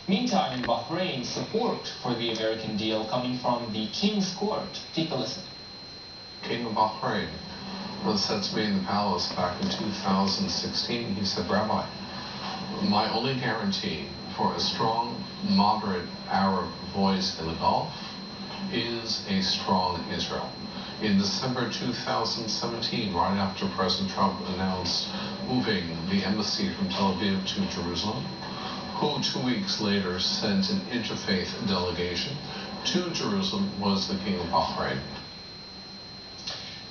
Meantime, in Bahrain, support for the American deal coming from the King's Court. Take a listen. King of Bahrain said to me in the palace back in 2016, he said, "Rabbi, my only guarantee for a strong, moderate Arab voice in the Gulf is a strong Israel." In December 2017, right after President Trump announced moving the embassy from Tel Aviv to Jerusalem, who 2 weeks later sent an interfaith delegation to Jerusalem was the King of Bahrain.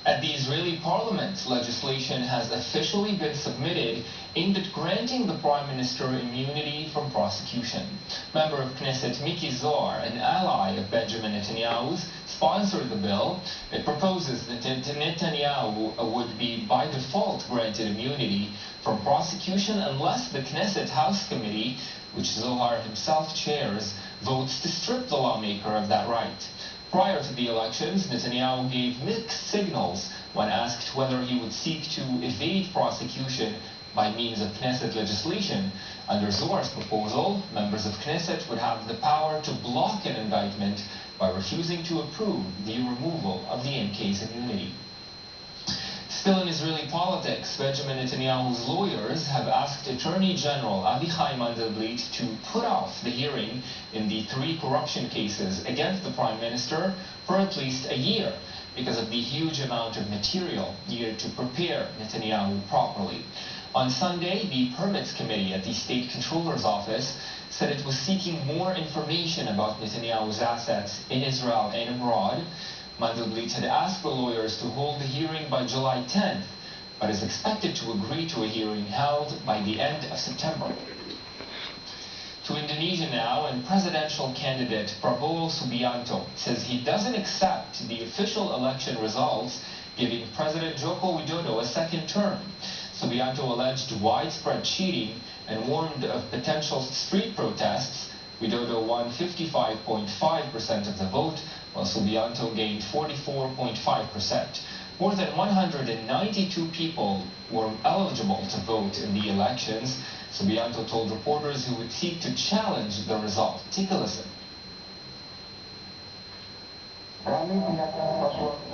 At the Israeli parliament, legislation has officially been submitted aimed at granting the prime minister immunity from prosecution. Member of Knesset Miki Zohar, an ally of Benjamin Netanyahu's, sponsored the bill. It proposes that Netanyahu would be by default granted immunity from prosecution unless the Knesset House Committee, which Zohar himself chairs, votes to strip the lawmaker of that right. Prior to the elections, Netanyahu gave mixed signals when asked whether he would seek to evade prosecution by means of Knesset legislation. Under Zohar's proposal, members of Knesset would have the power to block an indictment by refusing to approve the removal of the MK's immunity. Still in Israeli politics, Benjamin Netanyahu's lawyers have asked Attorney General Avichai Mandelblit to put off the hearing in the 3 corruption cases against the Prime Minister for at least a year because of the huge amount of material needed to prepare Netanyahu properly. On Sunday, the Permits Committee at the State Controller's Office said it was seeking more information about Netanyahu's assets in Israel and abroad. Mandelblit had asked the lawyers to hold the hearing by July 10th, but is expected to agree to a hearing held by the end of September. To Indonesia now, and presidential candidate Prabowo Subianto says he doesn't accept the official election results giving President Joko Widodo a second term. Subianto alleged widespread cheating and warned of potential street protests. Widodo won 55.5% of the vote, while Subianto gained 44.5%. More than 192 people were eligible to vote in the elections. Subianto told reporters he would seek to challenge the result. Take a listen.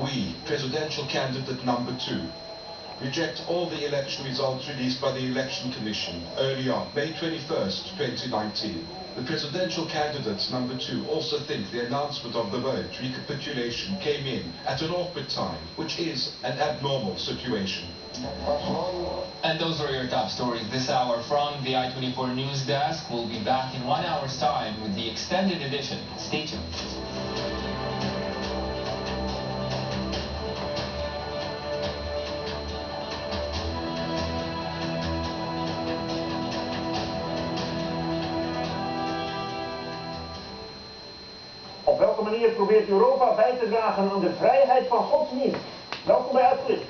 We, presidential candidate number 2, reject all the election results released by the Election Commission early on, May 21st, 2019. The presidential candidates number 2 also think the announcement of the vote recapitulation came in at an awkward time, which is an abnormal situation. And those are your top stories this hour from the I-24 News Desk. We'll be back in 1 hour's time with the extended edition. Stay tuned. Op welke manier probeert Europa bij te dragen aan de vrijheid van godsdienst? Welkom bij Uitgelicht.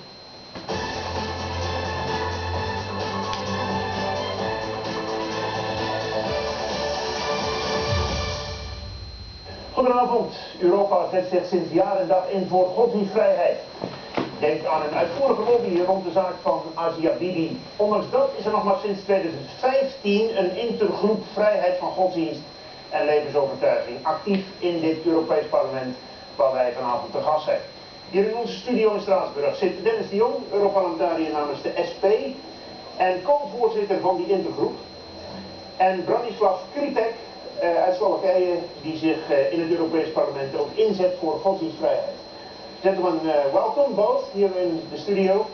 Goedenavond. Europa zet zich sinds jaar en dag in voor godsdienstvrijheid. Denk aan een uitvoerige lobby rond de zaak van Asia Bibi. Ondanks dat is er nog maar sinds 2015 een intergroep vrijheid van godsdienst en levensovertuiging actief in dit Europees parlement waar wij vanavond te gast zijn. Hier in onze studio in Straatsburg zit Dennis de Jong, Europarlementariër namens de SP en co-voorzitter van die intergroep. En Branislav Kritek uit Slowakije die zich in het Europees parlement ook inzet voor godsdienstvrijheid. Gentlemen, welcome both here in the studio.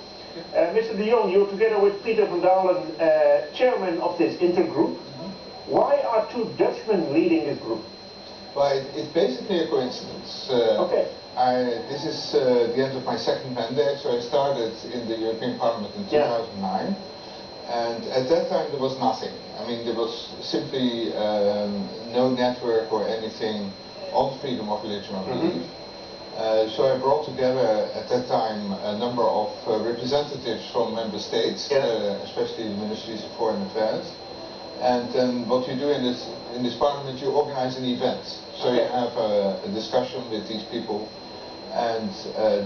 Mr. de Jong, you're together with Peter van Dalen, chairman of this intergroup. Why are 2 Dutchmen leading this group? Well, it's basically a coincidence. Okay. This is the end of my second mandate, so I started in the European Parliament in 2009. And at that time there was nothing. I mean, there was simply no network or anything on freedom of religion or belief. So I brought together at that time a number of representatives from member states, especially the ministries of foreign affairs. And then what you do in this parliament, you organize an event. So you have a discussion with these people, and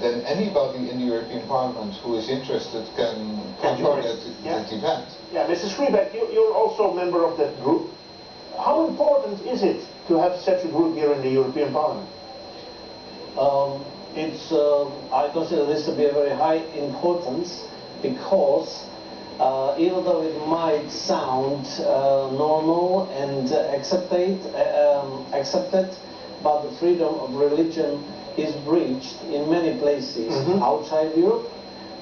then anybody in the European Parliament who is interested can join that event. Yeah, Mr. Schreebeck, you're also a member of that group. How important is it to have such a group here in the European Parliament? I consider this to be a very high importance because even though it might sound normal and accepted, but the freedom of religion is breached in many places outside Europe.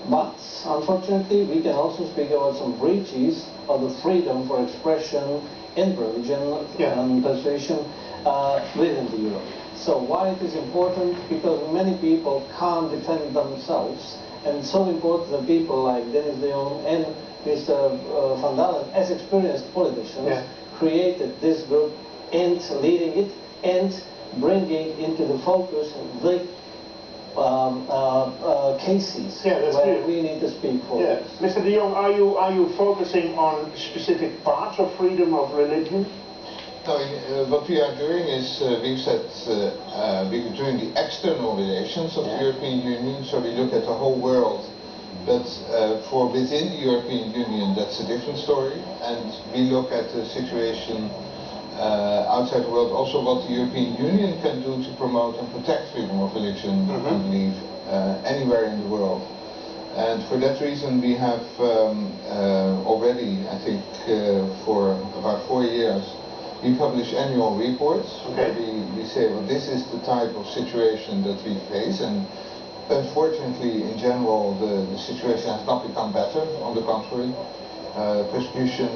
But unfortunately, we can also speak about some breaches of the freedom for expression in religion and persuasion within the Europe. So why it is important? Because many people can't defend themselves, and it's so important that people like Dennis de Jong and Mr. Van Dalen, as experienced politicians, created this group and leading it and bringing into the focus the cases where we need to speak for. Mr. de Jong, are you focusing on specific parts of freedom of religion? No, what we are doing is we've said we're doing the external relations of the European Union, so we look at the whole world. But for within the European Union, that's a different story, and we look at the situation outside the world, also what the European Union can do to promote and protect freedom of religion and belief anywhere in the world. And for that reason, we have already, I think, for about 4 years, we publish annual reports where we say, well, this is the type of situation that we face, and unfortunately, in general, the situation has not become better. On the contrary, persecution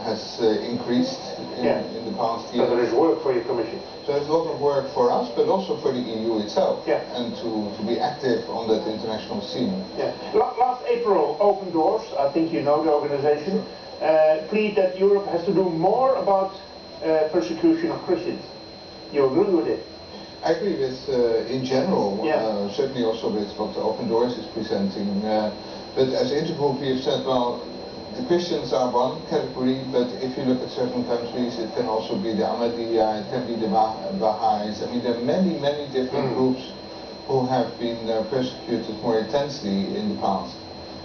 has increased in the past year. So there is work for your commission. So there's a lot of work for us, but also for the EU itself, and to be active on that international scene. Last April, Open Doors, I think you know the organization, plead that Europe has to do more about persecution of Christians. You agree with it? I agree with, in general, certainly also with what Open Doors is presenting. But as Intergroup, we have said, well, the Christians are one category, but if you look at certain countries, it can also be the Ahmadiyya, it can be the Baha'is. I mean, there are many, many different groups who have been persecuted more intensely in the past.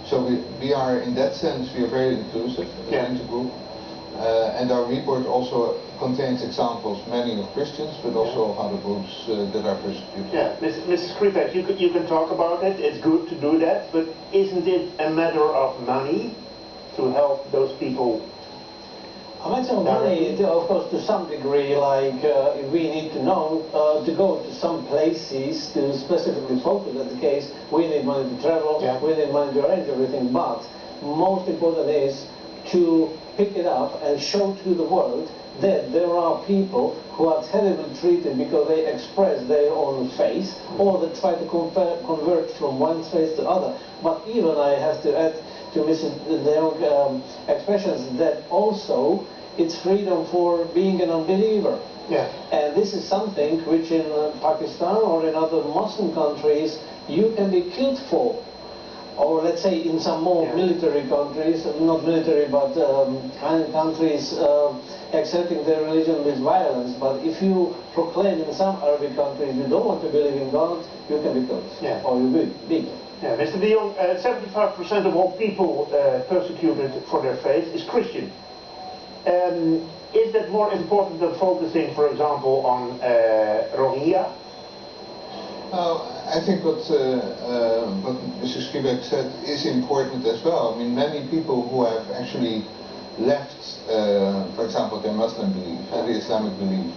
So we are, in that sense, we are very inclusive as an Intergroup. And our report also contains examples, many of Christians, but also of other groups that are persecuted. Mrs. Skripek, you can talk about it, it's good to do that, but isn't it a matter of money to help those people? A matter of money, of course, to some degree, like we need to know, to go to some places to specifically focus on the case, we need money to travel, we need money to arrange everything, but most important is to pick it up and show to the world that there are people who are terribly treated because they express their own faith, or they try to convert from one faith to other. But even I have to add to Mrs. de Jong expressions that also it's freedom for being an unbeliever. And this is something which in Pakistan or in other Muslim countries you can be killed for. Or let's say in some more military countries, not military but countries accepting their religion with violence. But if you proclaim in some Arabic countries you don't want to believe in God, you can be killed. Or you will be killed. Mr. de Jong, 75% of all people persecuted for their faith is Christian. Is that more important than focusing, for example, on Rohingya? I think what Mr. Skripek said is important as well. I mean, many people who have actually left, for example, their Muslim belief, the Islamic belief,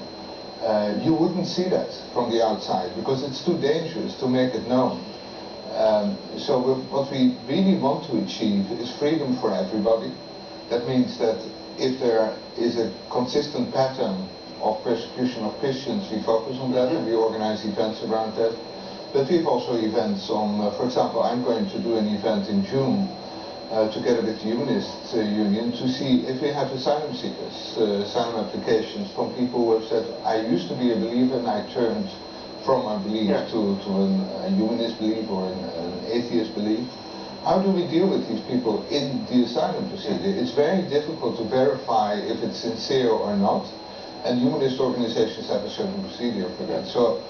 you wouldn't see that from the outside because it's too dangerous to make it known. So what we really want to achieve is freedom for everybody. That means that if there is a consistent pattern of persecution of Christians, we focus on that and we organize events around that. But we have also events on, for example, I'm going to do an event in June together with the Humanist Union to see if we have asylum seekers, asylum applications from people who have said, I used to be a believer and I turned from my belief to a humanist belief or an atheist belief. How do we deal with these people in the asylum procedure? It's very difficult to verify if it's sincere or not, and humanist organizations have a certain procedure for that. So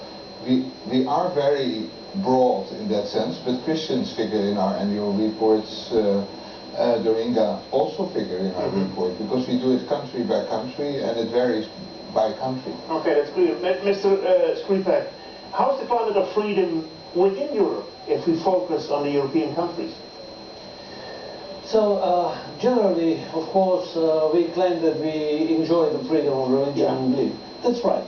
we are very broad in that sense, but Christians figure in our annual reports the Rohingya also figure in our report, because we do it country by country and it varies by country. Okay, that's clear. Mr. Skripek, how is the climate of freedom within Europe if we focus on the European countries? So, generally, of course, we claim that we enjoy the freedom of religion and belief. That's right.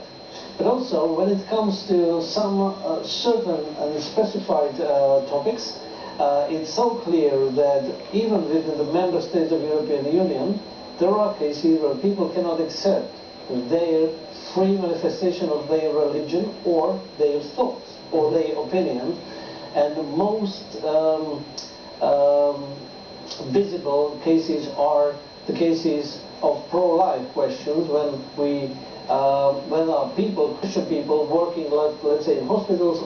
But also, when it comes to some certain and specified topics, it's so clear that even within the member states of the European Union, there are cases where people cannot accept their free manifestation of their religion or their thoughts or their opinion. And the most visible cases are the cases of pro-life questions when our people, Christian people, working, let's say, in hospitals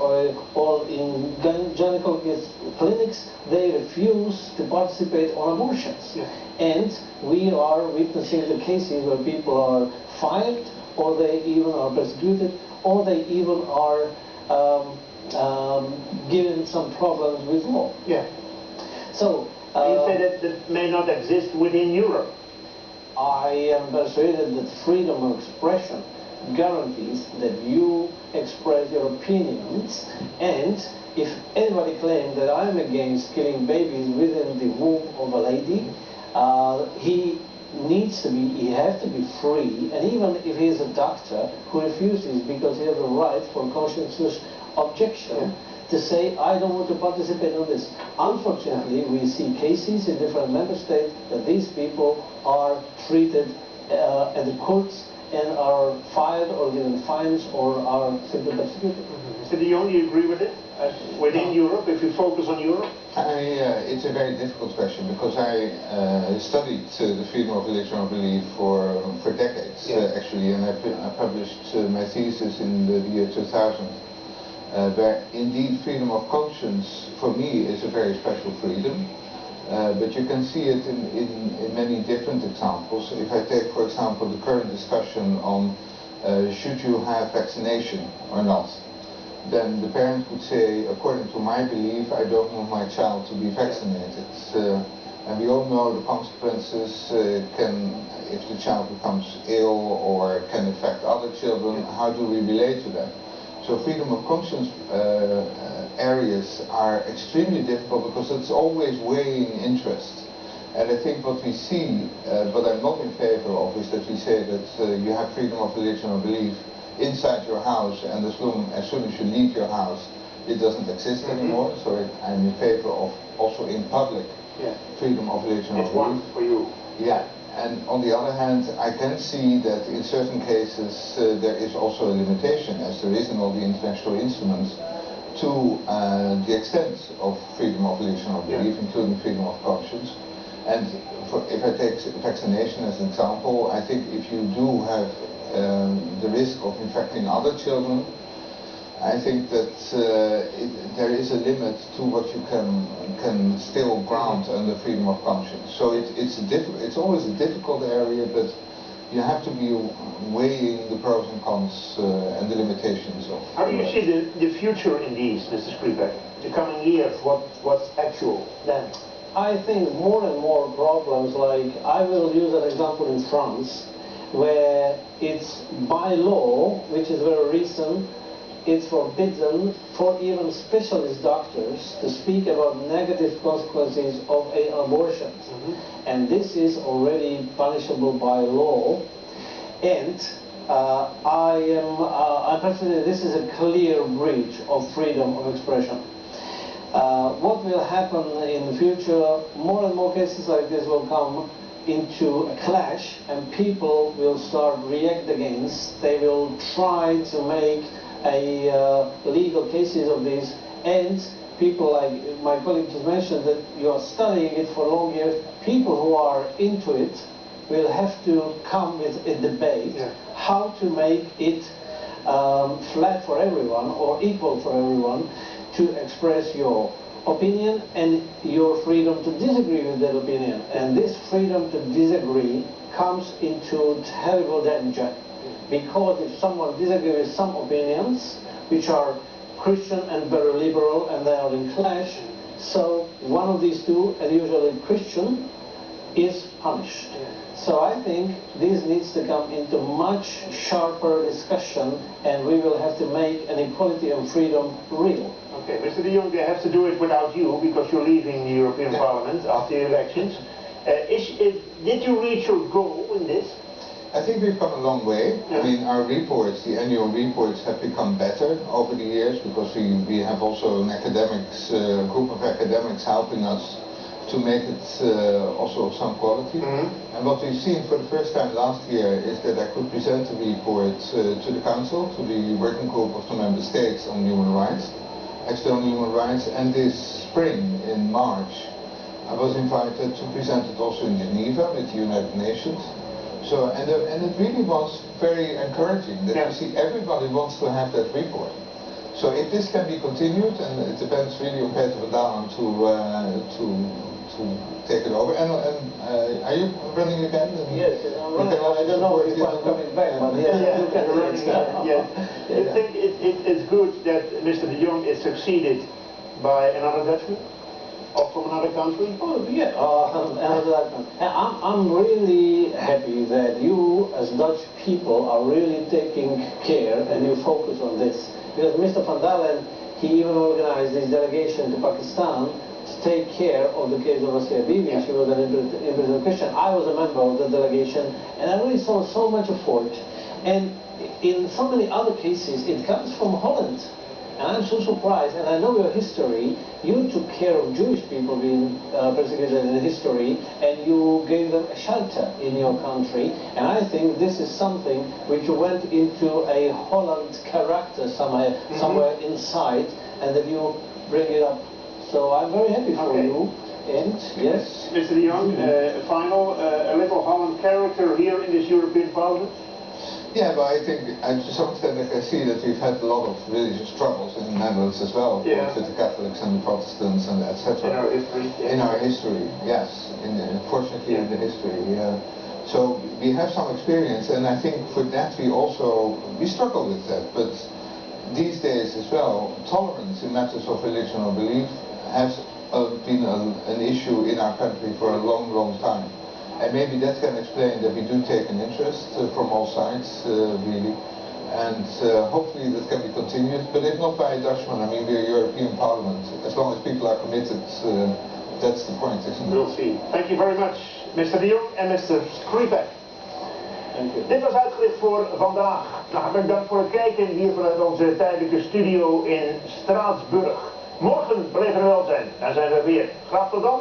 or in gynecological clinics, they refuse to participate on abortions. Yeah. And we are witnessing the cases where people are fired, or they even are persecuted, or they even are given some problems with law. Yeah. So you say that may not exist within Europe. I am persuaded that freedom of expression guarantees that you express your opinions, and if anybody claims that I'm against killing babies within the womb of a lady, he has to be free, and even if he is a doctor who refuses because he has a right for conscientious objection, to say, I don't want to participate in this. Unfortunately, we see cases in different member states that these people are treated at the courts and are fired or given fines or are simply persecuted. So do you only agree with it? Within Europe, if you focus on Europe? It's a very difficult question, because I studied the freedom of religion or belief for decades, actually, and I published my thesis in the year 2000. Where indeed freedom of conscience for me is a very special freedom, but you can see it in many different examples. If I take, for example, the current discussion on should you have vaccination or not, then the parent would say, according to my belief, I don't want my child to be vaccinated. And we all know the consequences if the child becomes ill or can affect other children. How do we relate to that? So freedom of conscience areas are extremely difficult, because it's always weighing interest. And I think what we see, but I'm not in favor of, is that we say that you have freedom of religion or belief inside your house, and as soon as you leave your house, it doesn't exist anymore. So I'm in favor of also in public freedom of religion or belief. It's one for you. Yeah. And on the other hand, I can see that in certain cases there is also a limitation, as there is in all the international instruments, to the extent of freedom of religion or belief, including freedom of conscience. And if I take vaccination as an example, I think if you do have the risk of infecting other children, I think that there is a limit to what you can still grant under freedom of conscience. So it's always a difficult area, but you have to be weighing the pros and cons and the limitations of. How do you see the future in these, Mr. Skripek? The coming years, what's actual then? I think more and more problems, like I will use an example in France, where it's by law, which is very recent, it's forbidden for even specialist doctors to speak about negative consequences of abortions. And this is already punishable by law. And I personally, this is a clear breach of freedom of expression. What will happen in the future, more and more cases like this will come into a clash, and people will start react against. They will try to make legal cases of this, and people like my colleague just mentioned that you are studying it for long years. People who are into it will have to come with a debate how to make it flat for everyone or equal for everyone to express your opinion and your freedom to disagree with that opinion. And this freedom to disagree comes into terrible danger, because if someone disagrees with some opinions which are Christian and very liberal and they are in clash, So one of these two, and usually Christian, is punished. So I think this needs to come into much sharper discussion, and we will have to make an equality and freedom real. Okay, Mr. de Jong, they have to do it without you because you're leaving the European Parliament after the elections. Did you reach your goal in this? I think we've come a long way. I mean, our reports, the annual reports, have become better over the years because we have also an academics, group of academics helping us to make it also of some quality. And what we've seen for the first time last year is that I could present a report to the Council, to the working group of the Member States on human rights, external human rights, and this spring, in March, I was invited to present it also in Geneva with the United Nations. So, and it really was very encouraging that you see everybody wants to have that report. So if this can be continued, and it depends really on Peter van Dalen to take it over. And are you running again? Yes, I'm running. I don't know if I'm coming back, but you can run again. Yes. I think it's good that Mr. de Jong is succeeded by another Dutchman? Or from another country? Oh, yeah, I'm really happy that you, as Dutch people, are really taking care and you focus on this. Because Mr. van Dalen, he even organized this delegation to Pakistan to take care of the case of Asia Bibi. She was an imprisoned Christian. I was a member of the delegation, and I really saw so much effort. And in so many other cases, it comes from Holland. And I'm so surprised, and I know your history. You took care of Jewish people being persecuted in history, and you gave them a shelter in your country. And I think this is something which went into a Holland character somewhere inside, and that you bring it up. So I'm very happy for you. And yes, Mr. de Jong, final, a little Holland character here in this European Parliament. Yeah, but I think, to some extent, I can see that we've had a lot of religious troubles in the Netherlands as well, with the Catholics and the Protestants and etc. In our history. In our history, yes. Unfortunately, in the history. So we have some experience, and I think for that we struggle with that. But these days as well, tolerance in matters of religion or belief has been an issue in our country for a long, long time. And maybe that can explain that we do take an interest from all sides, really. And hopefully that can be continued. But if not by a Dutchman, I mean, we're a European Parliament. As long as people are committed, that's the point, isn't it? We'll see. Thank you very much, Mr. de Jong en Mr. Skripek. Dit was uitgelicht voor vandaag. Hartelijk dank voor het kijken hier vanuit onze tijdelijke studio in Straatsburg. Morgen blijven we wel zijn. Dan zijn we weer. Graag tot dan.